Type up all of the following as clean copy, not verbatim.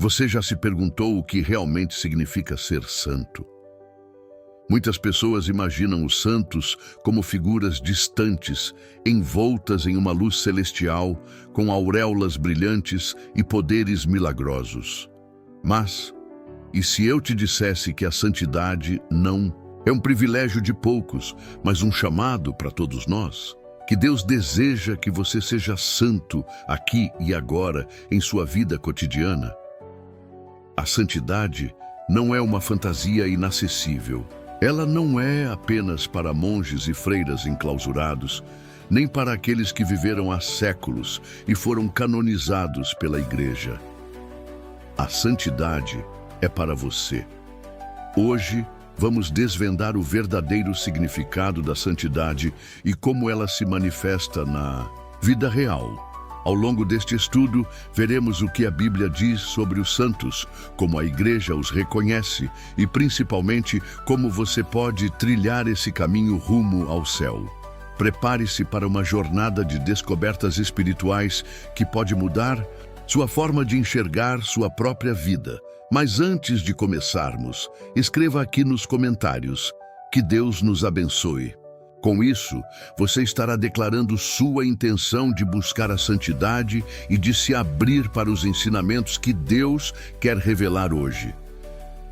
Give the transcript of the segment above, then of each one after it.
Você já se perguntou o que realmente significa ser santo? Muitas pessoas imaginam os santos como figuras distantes, envoltas em uma luz celestial, com auréolas brilhantes e poderes milagrosos. Mas, e se eu te dissesse que a santidade não é um privilégio de poucos, mas um chamado para todos nós? Que Deus deseja que você seja santo aqui e agora em sua vida cotidiana? A santidade não é uma fantasia inacessível. Ela não é apenas para monges e freiras enclausurados, nem para aqueles que viveram há séculos e foram canonizados pela Igreja. A santidade é para você. Hoje, vamos desvendar o verdadeiro significado da santidade e como ela se manifesta na vida real. Ao longo deste estudo, veremos o que a Bíblia diz sobre os santos, como a Igreja os reconhece e, principalmente, como você pode trilhar esse caminho rumo ao céu. Prepare-se para uma jornada de descobertas espirituais que pode mudar sua forma de enxergar sua própria vida. Mas antes de começarmos, escreva aqui nos comentários: que Deus nos abençoe. Com isso, você estará declarando sua intenção de buscar a santidade e de se abrir para os ensinamentos que Deus quer revelar hoje.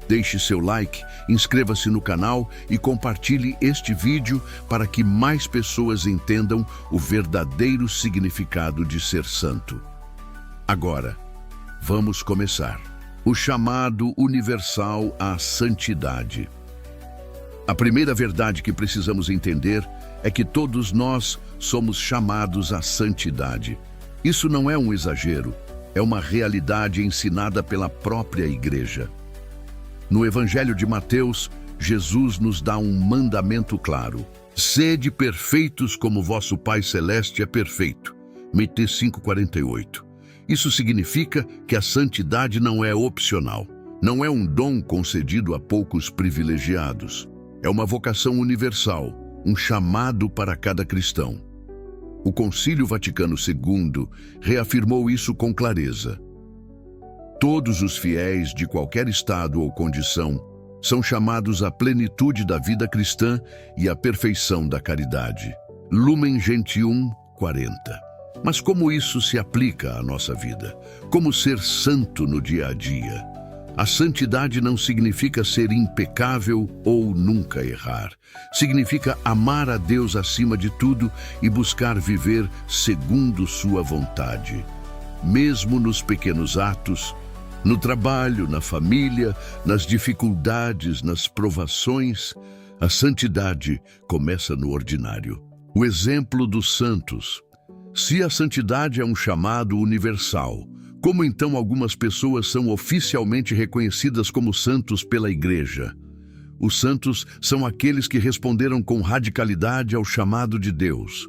Deixe seu like, inscreva-se no canal e compartilhe este vídeo para que mais pessoas entendam o verdadeiro significado de ser santo. Agora, vamos começar. O chamado universal à santidade. A primeira verdade que precisamos entender é que todos nós somos chamados à santidade. Isso não é um exagero, é uma realidade ensinada pela própria Igreja. No Evangelho de Mateus, Jesus nos dá um mandamento claro: sede perfeitos como vosso Pai Celeste é perfeito. Mateus 5,48. Isso significa que a santidade não é opcional, não é um dom concedido a poucos privilegiados. É uma vocação universal, um chamado para cada cristão. O Concílio Vaticano II reafirmou isso com clareza. Todos os fiéis de qualquer estado ou condição são chamados à plenitude da vida cristã e à perfeição da caridade. Lumen Gentium 40. Mas como isso se aplica à nossa vida? Como ser santo no dia a dia? A santidade não significa ser impecável ou nunca errar. Significa amar a Deus acima de tudo e buscar viver segundo sua vontade. Mesmo nos pequenos atos, no trabalho, na família, nas dificuldades, nas provações, a santidade começa no ordinário. O exemplo dos santos. Se a santidade é um chamado universal, como então algumas pessoas são oficialmente reconhecidas como santos pela Igreja? Os santos são aqueles que responderam com radicalidade ao chamado de Deus.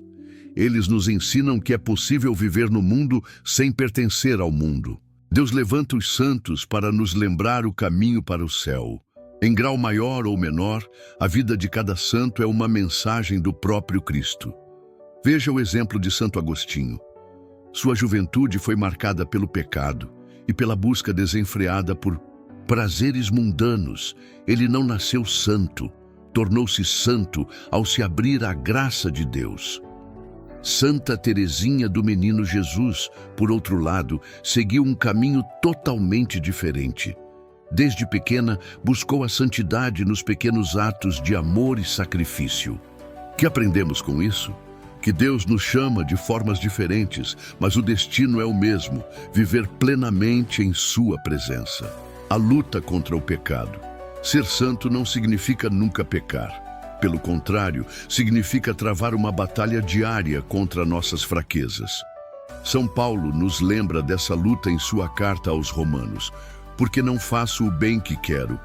Eles nos ensinam que é possível viver no mundo sem pertencer ao mundo. Deus levanta os santos para nos lembrar o caminho para o céu. Em grau maior ou menor, a vida de cada santo é uma mensagem do próprio Cristo. Veja o exemplo de Santo Agostinho. Sua juventude foi marcada pelo pecado e pela busca desenfreada por prazeres mundanos. Ele não nasceu santo, tornou-se santo ao se abrir à graça de Deus. Santa Teresinha do Menino Jesus, por outro lado, seguiu um caminho totalmente diferente. Desde pequena, buscou a santidade nos pequenos atos de amor e sacrifício. O que aprendemos com isso? Que Deus nos chama de formas diferentes, mas o destino é o mesmo: viver plenamente em sua presença. A luta contra o pecado. Ser santo não significa nunca pecar. Pelo contrário, significa travar uma batalha diária contra nossas fraquezas. São Paulo nos lembra dessa luta em sua carta aos Romanos. Porque não faço o bem que quero,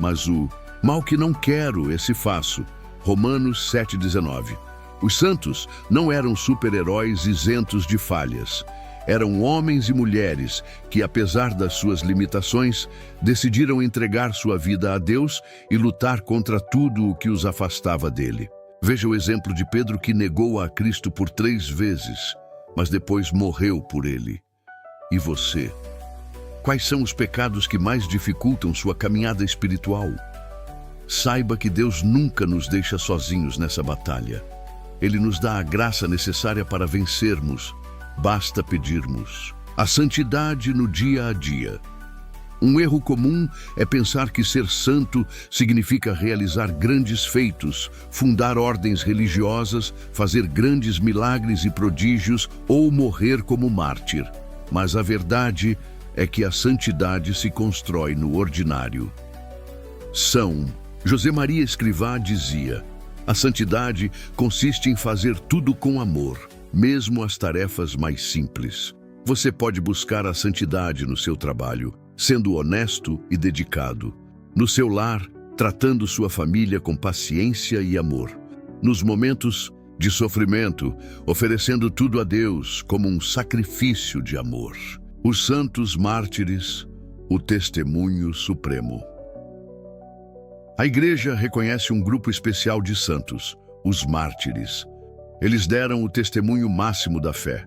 mas o mal que não quero, esse faço. Romanos 7,19. Os santos não eram super-heróis isentos de falhas. Eram homens e mulheres que, apesar das suas limitações, decidiram entregar sua vida a Deus e lutar contra tudo o que os afastava dele. Veja o exemplo de Pedro, que negou a Cristo por 3 vezes, mas depois morreu por ele. E você? Quais são os pecados que mais dificultam sua caminhada espiritual? Saiba que Deus nunca nos deixa sozinhos nessa batalha. Ele nos dá a graça necessária para vencermos. Basta pedirmos. A santidade no dia a dia. Um erro comum é pensar que ser santo significa realizar grandes feitos, fundar ordens religiosas, fazer grandes milagres e prodígios ou morrer como mártir. Mas a verdade é que a santidade se constrói no ordinário. José Maria Escrivá dizia: a santidade consiste em fazer tudo com amor, mesmo as tarefas mais simples. Você pode buscar a santidade no seu trabalho, sendo honesto e dedicado. No seu lar, tratando sua família com paciência e amor. Nos momentos de sofrimento, oferecendo tudo a Deus como um sacrifício de amor. Os santos mártires, o testemunho supremo. A Igreja reconhece um grupo especial de santos, os mártires. Eles deram o testemunho máximo da fé.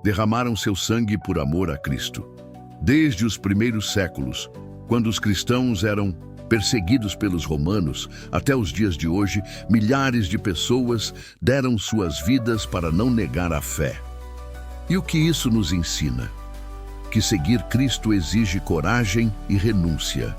Derramaram seu sangue por amor a Cristo. Desde os primeiros séculos, quando os cristãos eram perseguidos pelos romanos, até os dias de hoje, milhares de pessoas deram suas vidas para não negar a fé. E o que isso nos ensina? Que seguir Cristo exige coragem e renúncia.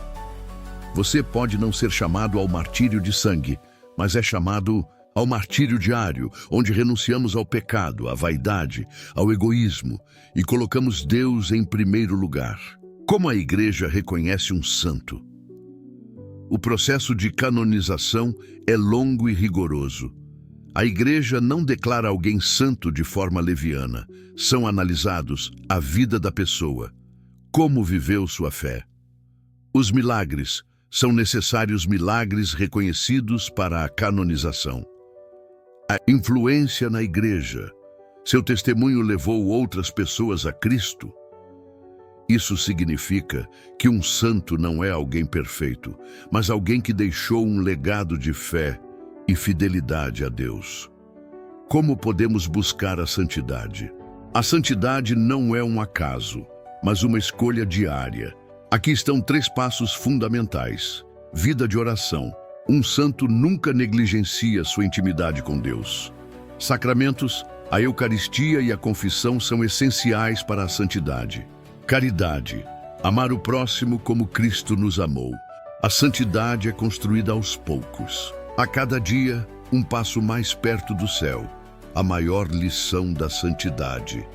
Você pode não ser chamado ao martírio de sangue, mas é chamado ao martírio diário, onde renunciamos ao pecado, à vaidade, ao egoísmo e colocamos Deus em primeiro lugar. Como a Igreja reconhece um santo? O processo de canonização é longo e rigoroso. A Igreja não declara alguém santo de forma leviana. São analisados a vida da pessoa, como viveu sua fé. Os milagres são necessários milagres reconhecidos para a canonização. A influência na Igreja. Seu testemunho levou outras pessoas a Cristo. Isso significa que um santo não é alguém perfeito, mas alguém que deixou um legado de fé e fidelidade a Deus. Como podemos buscar a santidade? A santidade não é um acaso, mas uma escolha diária. Aqui estão 3 passos fundamentais. Vida de oração. Um santo nunca negligencia sua intimidade com Deus. Sacramentos, a Eucaristia e a confissão são essenciais para a santidade. Caridade. Amar o próximo como Cristo nos amou. A santidade é construída aos poucos. A cada dia, um passo mais perto do céu. A maior lição da santidade.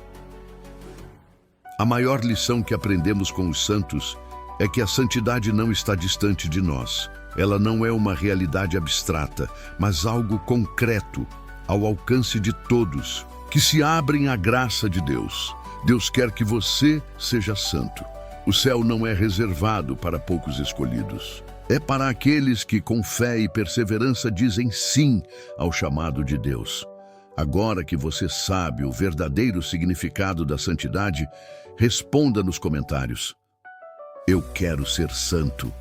A maior lição que aprendemos com os santos é que a santidade não está distante de nós. Ela não é uma realidade abstrata, mas algo concreto, ao alcance de todos, que se abrem à graça de Deus. Deus quer que você seja santo. O céu não é reservado para poucos escolhidos. É para aqueles que, com fé e perseverança, dizem sim ao chamado de Deus. Agora que você sabe o verdadeiro significado da santidade, responda nos comentários: eu quero ser santo.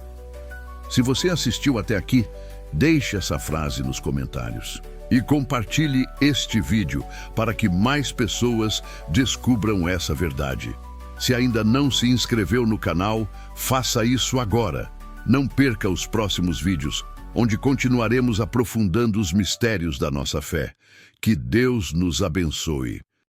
Se você assistiu até aqui, deixe essa frase nos comentários. E compartilhe este vídeo para que mais pessoas descubram essa verdade. Se ainda não se inscreveu no canal, faça isso agora. Não perca os próximos vídeos, onde continuaremos aprofundando os mistérios da nossa fé. Que Deus nos abençoe.